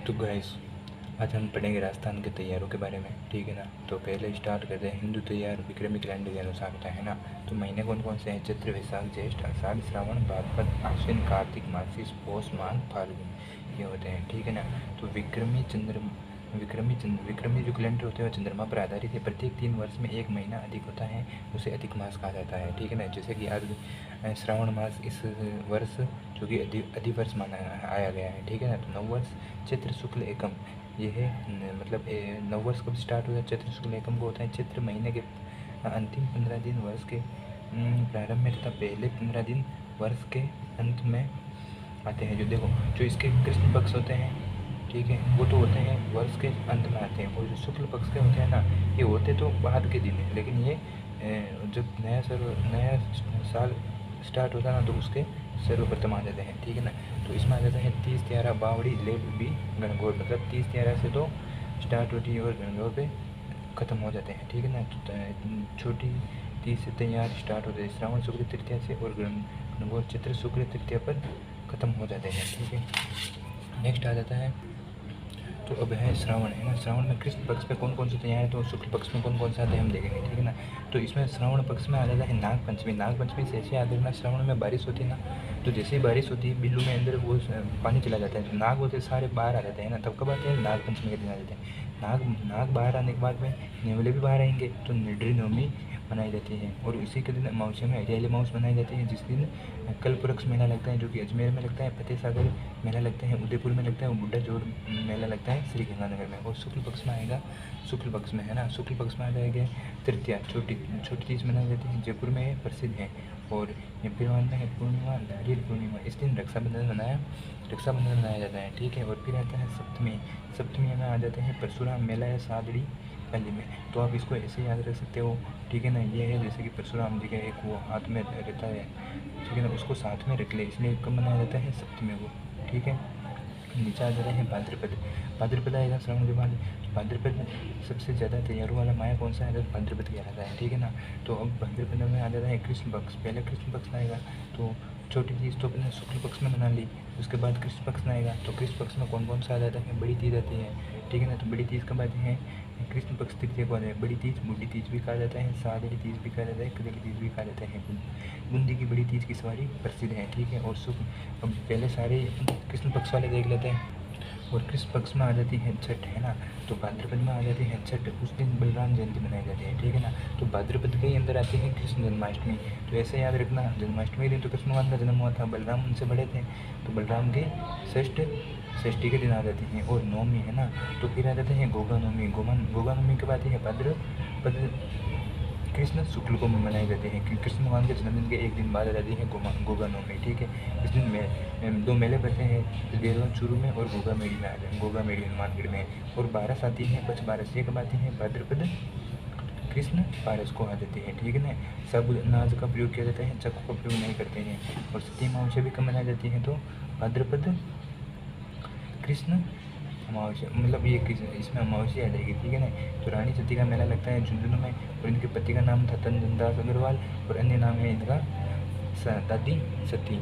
तो गाइस आज हम पढ़ेंगे राजस्थान के त्योहारों के बारे में, ठीक है ना। तो पहले स्टार्ट करते हैं हिंदू त्योहार विक्रमी कैलेंडर के अनुसार होता है ना। तो महीने कौन कौन से हैं? चैत्र, वैशाख, ज्येष्ठ, आषाढ़, श्रावण, भाद्रपद, आश्विन, कार्तिक, मार्गशीर्ष, पौष, माघ, फाल्गुन, ये होते हैं, ठीक है ना। तो विक्रमी जो कैलेंडर होते हैं वो चंद्रमा पर आधारित है। प्रत्येक 3 वर्ष में एक महीना अधिक होता है, उसे अधिक मास कहा जाता है, ठीक है ना। जैसे कि आज श्रावण मास इस वर्ष जो कि अधिवर्ष माना आया गया है, ठीक है ना। तो नववर्ष चैत्र शुक्ल एकम, ये है मतलब नववर्ष कब स्टार्ट होता है? चैत्र शुक्ल एकम को होता है। चैत्र महीने के अंतिम 15 दिन वर्ष के प्रारंभ में तथा पहले 15 दिन वर्ष के अंत में आते हैं। जो देखो, जो इसके कृष्ण पक्ष होते हैं, ठीक है, वो तो होते हैं वर्ष के अंत में आते हैं। और जो शुक्ल पक्ष के होते हैं ना, ये होते तो बाद के दिन है, लेकिन ये जब नया साल स्टार्ट होता है ना, तो उसके सर्वप्रथम आ जाते हैं, ठीक है ना। तो इसमें आ जाता है 30 11 बावड़ी लेट भी गणगौर, मतलब 30 11 से तो स्टार्ट होती है और गणगौर पे ख़त्म हो जाते हैं, ठीक है ना। तो छोटी 30 से तैयार स्टार्ट होते हैं श्रावण शुक्ल तृतीया से, और गणगौर चित्र शुक्ल तृतीया पर ख़त्म हो जाते हैं, ठीक है। नेक्स्ट आ जाता है, तो अब है श्रावण, है ना। श्रावण में कृष्ण पक्ष पे कौन कौन से तैयार है, तो शुक्ल पक्ष में कौन कौन से आते हैं हम देखेंगे, ठीक है ना। तो इसमें श्रावण पक्ष में आ जाता है नाग पंचमी। नाग पंचमी से ऐसे याद रखना, श्रावण में बारिश होती है ना, तो जैसे ही बारिश होती है बिल्लू में अंदर वो पानी चला जाता है, तो नाग होते सारे बाहर आ जाते हैं ना। तब कब आते हैं? नाग पंचमी के दिन आ जाते हैं। नाग बाहर आने के बाद में नेवले भी बाहर आएंगे, तो निड्री नवमी मनाई जाती है। और इसी के दिन अमावस्या में हरियाली अमावस मनाई जाती है, जिस दिन कल्पवृक्ष मेला लगता है, जो कि अजमेर में लगता है। फतेह सागर मेला लगता है, उदयपुर में लगता है। और बुड्ढा जोड़ मेला लगता है श्री गंगानगर में। और शुक्ल पक्ष में आएगा, शुक्ल पक्ष में, है ना, शुक्ल पक्ष में आ जाएगा तृतीया, छोटी चीज़ मनाई जाती है, जयपुर में प्रसिद्ध है। और फिर में है पूर्णिमा, नारियल पूर्णिमा, इस दिन रक्षाबंधन मनाया जाता है, ठीक है। और फिर आता है सप्तमी में आ जाते हैं परशुराम मेला या सादड़ी पल्ली में। तो आप इसको ऐसे याद रख सकते हो, ठीक है ना। ये है जैसे कि परशुराम जी का एक वो हाथ में रहता है, ठीक है ना, उसको साथ में रख ले, इसलिए कब मनाया जाता है? सप्तमी को, ठीक है। नीचे आ जाता है भाद्रपद आएगा श्रावण के बाद। भाद्रपद में सबसे ज़्यादा तैयारों वाला माया कौन सा है? भाद्रपद कहलाता है, ठीक है ना। तो अब भाद्रपद में आ जाता है कृष्ण पक्ष। पहले कृष्ण पक्ष आएगा, तो छोटी तीज तो अपने शुक्ल पक्ष में मना ली, उसके बाद कृष्ण पक्ष में आएगा। तो कृष्ण पक्ष में कौन कौन सा आ जाता है? बड़ी तीज आती है, ठीक है ना। तो बड़ी तीज कब आती है? कृष्ण पक्ष तृतीया को आता है बड़ी तीज। बूढ़ी तीज भी कहा जाता है, सादड़ी तीज भी कहा जाता है, कदली तीज भी कहा जाता है। बूंदी की बड़ी तीज की सवारी प्रसिद्ध है, ठीक है। और अब पहले सारे कृष्ण पक्ष वाले देख लेते हैं। और कृष्ण पक्ष में आ जाती है छठ, है ना। तो भाद्रपद में आ जाती है छठ, उस दिन बलराम जयंती मनाई जाती है, ठीक है ना। तो भाद्रपद के ही अंदर आती है कृष्ण जन्माष्टमी। तो ऐसे याद रखना, जन्माष्टमी के दिन तो कृष्ण भगवान का जन्म हुआ था, बलराम उनसे बड़े थे, तो बलराम के षष्ठी के दिन आ जाती हैं। और नवमी, है ना। तो फिर आ जाते हैं गोगा नवमी कब आती है? भाद्रपद कृष्ण शुक्ल को मनाई जाती है, क्योंकि कृष्ण भगवान के जन्मदिन के एक दिन बाद आ जाती है गोगा नवमी, ठीक है। इस दिन में 2 मेले पड़ते हैं, देरवा चूरू में और गोगा मेड़ी में आ जाए, गोगा मेड़ी हनुमानगढ़ में। और बारस आती है, पच बारस, ये कब आती है? भाद्रपद कृष्ण पारस को आ जाती है, ठीक है ना। साबुत अनाज का प्रयोग किया जाता है, चक्कू का प्रयोग नहीं करते हैं। और सती अमावस्या भी कब मनाई जाती है? तो भाद्रपद कृष्ण अमावस्या, मतलब ये इसमें अमावस्या आ जाएगी, ठीक है ना। तो रानी सती का मेला लगता है झुंझुनू में, और इनके पति का नाम था तंजनदास अग्रवाल, और अन्य नाम है इनका दादी सती।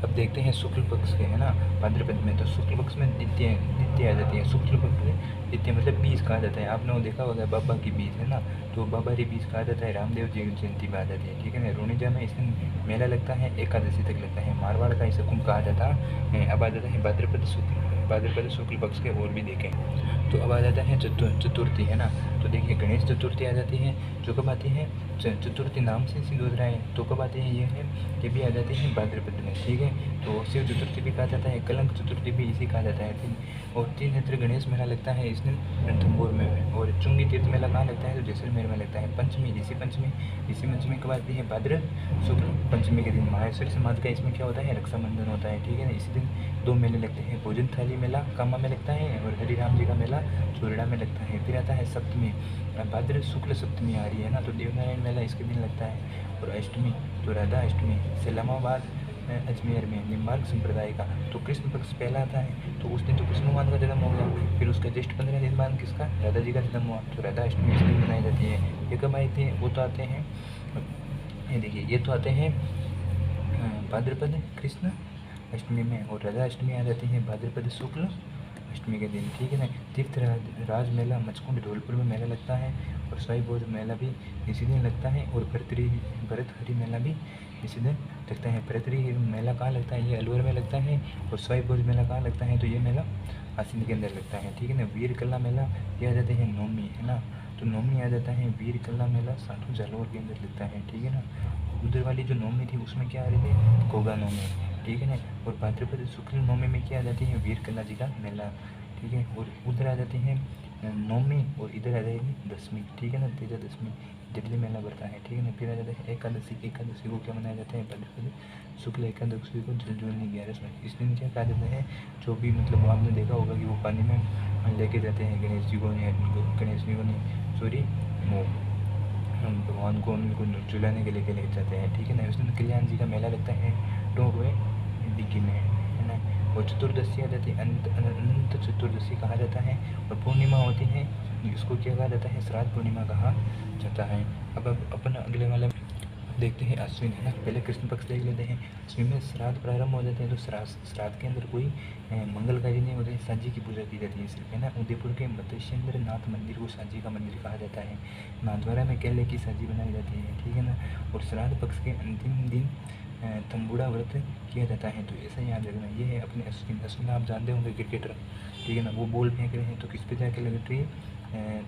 अब देखते हैं शुक्ल पक्ष के, है ना, भाद्रपद में। तो शुक्ल पक्ष में द्वितीया आ जाती है। शुक्ल पक्ष में द्वितीया मतलब बीज कहा जाता है, आपने वो देखा होगा बाबा की बीज, है ना। तो बाबा री बीज कहा जाता है, रामदेव जी जयंती में आ जाती है, ठीक है ना। रोनिजा में इसमें मेला लगता है, एकादशी तक लगता है। मारवाड़ का इसे कुंभ कहा जाता है। अब आ जाता है भाद्रपद शुक्ल पक्ष के, और भी देखें तो अब आ जाता है चतुर्थी, है ना। तो देखिए गणेश चतुर्थी आ जाती है, जो कब आती है? चतुर्थी नाम से सिद्ध हो रहा है, तो कब आती है? ये भी आ जाती है भाद्रपद में, ठीक है। तो शिव चतुर्थी भी कहा जाता है, कलंक चतुर्थी भी इसी कहा जाता है। और 3 नेत्र गणेश मेला लगता है इस दिन रणथंभौर में। और चुंगी तीर्थ मेला कहाँ लगता है? तो जैसलमेर में लगता है। पंचमी, ऋषि पंचमी कब आती है? भाद्र शुक्ल पंचमी के दिन। माहेश्वर समाज का इसमें क्या होता है? रक्षाबंधन होता है, ठीक है ना। इसी दिन 2 मेले लगते हैं, भोजन थाली मेला कामा में लगता है, और हरिराम जी का मेला चोरड़ा में लगता है। फिर आता है सप्तमी, भाद्र शुक्ल सप्तमी आ रही है ना, तो देवनारायण मेला इसके दिन लगता है। और अष्टमी, तो राधा अष्टमी इस्लामाबाद अजमेर में निम्बार्क संप्रदाय का। तो कृष्ण पक्ष पहला आता है, तो उस दिन तो कृष्ण भगवान का जन्म हो गया। फिर उसका ज्येष्ठ 15 दिन बाद किसका? राधा जी का जन्म हुआ, तो राधा अष्टमी इस दिन मनाई जाती है। ये कब आई थी? वो तो आते हैं, ये देखिए, ये तो आते हैं भाद्रपद कृष्ण अष्टमी में, और राधा अष्टमी आ जाती है भाद्रपद शुक्ल अष्टमी के दिन, ठीक है ना। तीर्थराज मेला मचकुंड धौलपुर में मेला लगता है, और स्वाई बोध मेला भी इसी दिन लगता है, और भरतहरि मेला भी इसी दिन लगता है। भरतहरि मेला कहाँ लगता है, ये अलवर में लगता है, और स्वाई बोध मेला कहाँ लगता है, तो ये मेला आसिन के अंदर लगता है, ठीक है ना। वीर कला मेला ये आ जाते हैं नौमी, है ना, तो नौमी आ जाता है। वीर कला मेला साठू जालौर के अंदर लगता है, ठीक है ना। उधर वाली जो नौमी थी उसमें क्या आ रही थी, गोगा नौमी, ठीक है ना। और भाद्रपद शुक्ल नौमी में क्या आ जाती है, वीर कला जी का मेला, ठीक है। और उधर आ जाते हैं नौमी, और इधर आ जाएगी दसवीं, ठीक है ना, तेजा दसवीं दिल्ली मेला बढ़ता है, ठीक है ना। फिर आ जाता है एकादशी। एकादशी को क्या मनाया जाता है, भाद्रपद शुक्ल एकादशी को जून 11 में। इस दिन क्या कहा जाता है, जो भी मतलब आपने देखा होगा कि वो पानी में लेके जाते हैं गणेश जी को, गणेश जी को नहीं, सॉरी, वो भगवान को उनको झुलाने के लिए लेके जाते हैं, ठीक है ना। उस दिन कल्याण जी का मेला लगता है टोंकवे डिग्गी में, है ना। और चतुर्दशी आ जाती है, अनंत चतुर्दशी कहा जाता है। और पूर्णिमा होती है, इसको क्या कहा जाता है, श्राद्ध पूर्णिमा कहा जाता है। अब अपन अगले वाले देखते हैं अश्विन, है ना। पहले कृष्ण पक्ष देख लेते हैं। अश्विन में श्राद्ध प्रारंभ हो जाते हैं, तो श्राद्ध के अंदर कोई मंगल कार्य नहीं होते, साजी की पूजा की जाती है सिर्फ, है ना। उदयपुर के मत्स्येंद्र नाथ मंदिर को साजी का मंदिर कहा जाता है। नाथद्वारा में केले की साजी बनाई जाती है, ठीक है ना। और श्राद्ध पक्ष के अंतिम दिन तंबूड़ा व्रत किया जाता है, तो ऐसा याद रखना। ये है अपने अश्विन। अश्विन आप जानते होंगे क्रिकेटर, ठीक है ना, वो बॉल फेंक रहे हैं तो किस पे जाके लग रही है,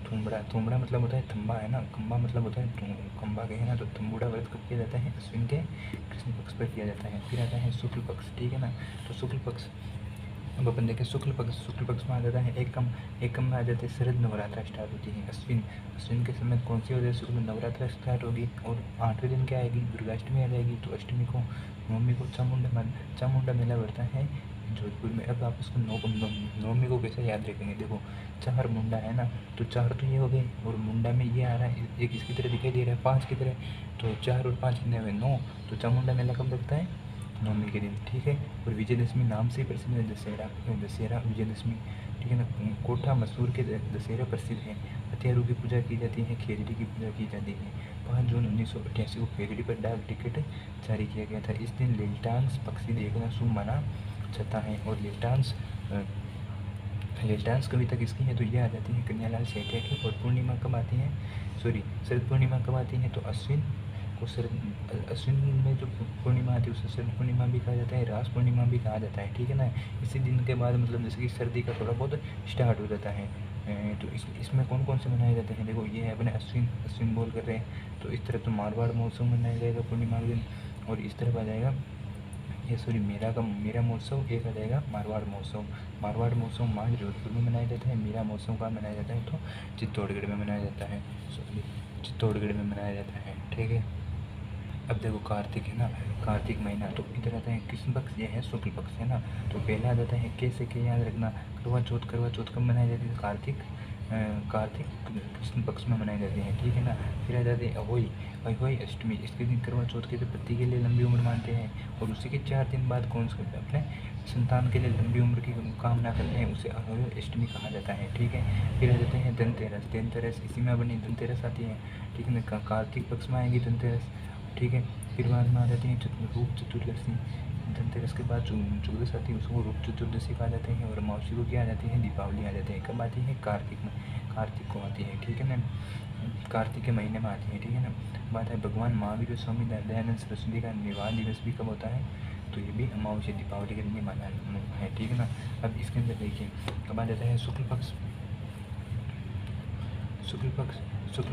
थुमड़ा। थुमड़ा मतलब होता है थम्बा, है ना, खम्बा मतलब होता है खम्बा के, है ना। तो तंबूड़ा व्रत कब किया जाता है, अश्विन के कृष्ण पक्ष पर किया जाता है। फिर आता है शुक्ल पक्ष, ठीक है ना। तो शुक्ल पक्ष अब अपन देखें, शुक्ल पक्ष में आ जाता है एकम में आ जाते हैं शरद नवरात्रा स्टार्ट होती है। अश्विन के समय कौन सी हो जाए, शुक्ल नवरात्रा स्टार्ट होगी, और 8वें दिन क्या आएगी, दुर्गाष्टमी आ जाएगी। तो अष्टमी को, नवमी को चामुंडा मेला बढ़ता है जोधपुर में। अब आप उसको नवमी को कैसे याद रखेंगे, देखो 4 मुंडा है ना, तो 4 तो ये हो गए, और मुंडा में ये आ रहा है, एक इसकी तरह दिखाई दे रहा है 5 की तरह, तो 4 और 5 कितने हुए, 9। तो चामुंडा मेला कब लगता है, नवमी के दिन, ठीक है। और विजयदशमी नाम से प्रसिद्ध है दशहरा विजयदशमी, ठीक है ना। कोठा मसूर के दशहरा प्रसिद्ध है। हथियारों की पूजा की जाती है, खेजड़ी की पूजा की जाती है। 5 जून 1988 को खेजड़ी पर डाक टिकट जारी किया गया था। इस दिन लेल्टान्स पक्षी देखना शुभ माना जाता है। और लेल्टान्स कविता किसकी है, तो ये आ जाती है कन्यालाल सेठिया की। और पूर्णिमा कब आती है, सॉरी शरद पूर्णिमा कब आती है, तो अश्विन में जो पूर्णिमा आती है उसे शरद पूर्णिमा भी कहा जाता है, रास पूर्णिमा भी कहा जाता है, ठीक है ना। इसी दिन के बाद मतलब जैसे कि सर्दी का थोड़ा बहुत स्टार्ट हो जाता है। तो इसमें कौन कौन से मनाए जाते हैं, देखो ये है अपने अश्विन बोल कर रहे हैं, तो इस तरफ तो मारवाड़ महोत्सव मनाया जाएगा पूर्णिमा के दिन। और इस तरफ आ जाएगा ये, सॉरी, मेरा महोत्सव एक आ जाएगा मारवाड़ महोत्सव मांड जोधपुर में मनाया जाता है। मेरा महोत्सव कहाँ मनाया जाता है, तो चित्तौड़गढ़ में मनाया जाता है, चित्तौड़गढ़ में मनाया जाता है, ठीक है। अब देखो कार्तिक, है ना, कार्तिक महीना, तो इधर आता है कृष्ण पक्ष, ये है शुक्ल पक्ष, है ना। तो पहला आ जाता है कैसे के याद रखना, करवा चौथ कब मनाई जाती है, कार्तिक कृष्ण पक्ष में मनाई जाती है, ठीक है ना। फिर आ जाती है अहोई अष्टमी। इसके दिन करवा चौथ के पति के लिए लंबी उम्र मानते हैं, और उसी के 4 दिन बाद कौन सा अपने संतान के लिए लंबी उम्र की कामना करते हैं, उसे अहोई अष्टमी कहा जाता है, ठीक है। फिर आ जाते हैं धनतेरस, इसी में अपनी धनतेरस आती है, ठीक है ना। कार्तिक पक्ष में आएगी धनतेरस, ठीक है। फिर बाद में आ जाती है रूप चतुर्दशी। धनतेरस के बाद चौदस आती है, उसको रूप चतुर्दशी कहा जाते हैं। और अमावस्या को क्या आ जाती है, दीपावली आ जाती है। कब आती है, कार्तिक को आती है, ठीक है ना, कार्तिक के महीने में आती है, ठीक है ना। बात है भगवान महावीर स्वामी दयानंद सरस्वती का विवाह दिवस भी कब होता है, तो ये भी अमावस्या दीपावली के दिन माना है, ठीक है ना। अब इसके अंदर देखिए कब आ जाता है शुक्ल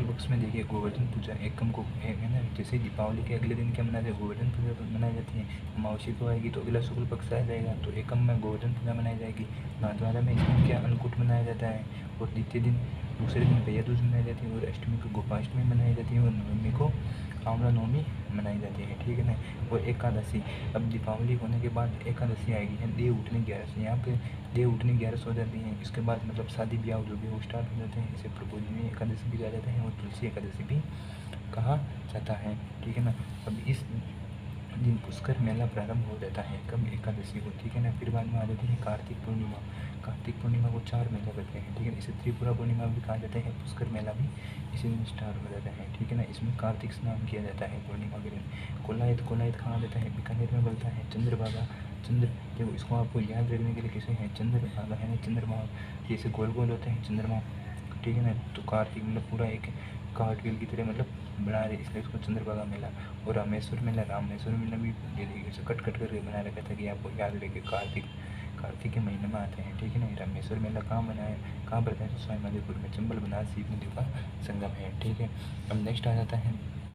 पक्ष में देखिए गोवर्धन पूजा एकम को, है ना। जैसे दीपावली के अगले दिन क्या मनाते हैं, गोवर्धन पूजा मनाई जाती है। अमावस्या को आएगी तो अगला शुक्ल पक्ष आ जाएगा, तो एकम में गोवर्धन पूजा मनाई जाएगी। नाथद्वारा में इस दिन क्या अन्नकूट मनाया जाता है। और दूसरे दिन भैया दूज मनाई जाती है। और अष्टमी को गोपाष्टमी मनाई जाती है। और नवमी को कामला नवमी मनाई जाती है, ठीक है ना। और एकादशी, अब दीपावली होने के बाद एकादशी आएगी, है देव उठनी 11 यहाँ पे देव उठनी 11 हो जाती है। इसके बाद मतलब शादी ब्याह जो भी वो स्टार्ट हो जाते हैं, इसे प्रबोधिनी एकादशी भी कहा जाता है, और तुलसी एकादशी भी कहा जाता है, ठीक है ना। अब इस दिन पुष्कर मेला प्रारंभ हो जाता है, कब, एकादशी को, ठीक है ना। फिर बाद में आ जाती है कार्तिक पूर्णिमा को 4 मेला करते हैं, ठीक है। इसे त्रिपुरा पूर्णिमा भी कहा जाता है। पुष्कर मेला भी इसी दिन स्टार्ट हो जाता है, ठीक है ना। इसमें कार्तिक स्नान किया जाता है पूर्णिमा के दिन। कोलायत कहाँ जाता है, बीकानेर में बनता है। चंद्र, देखो इसको आपको याद रखने के लिए कैसे है, चंद्रभागा है ना, चंद्रमा जैसे गोल गोल होते हैं चंद्रमा, ठीक है ना। तो कार्तिक मतलब पूरा एक कार्टविल की तरह मतलब बना रहे, इसलिए उसको चंद्रभागा मेला। और रामेश्वर मेला भी ये देखिए ऐसे कट कट करके बना रखा था कि आपको याद रहे कार्तिक के महीने में आते हैं, ठीक है ना। रामेश्वर मेला कहाँ बना है, कहाँ पड़ता है, तो सवाई माधोपुर में, चंबल बनारस शिव नदियों का संगम है, ठीक है। अब नेक्स्ट आ जाता है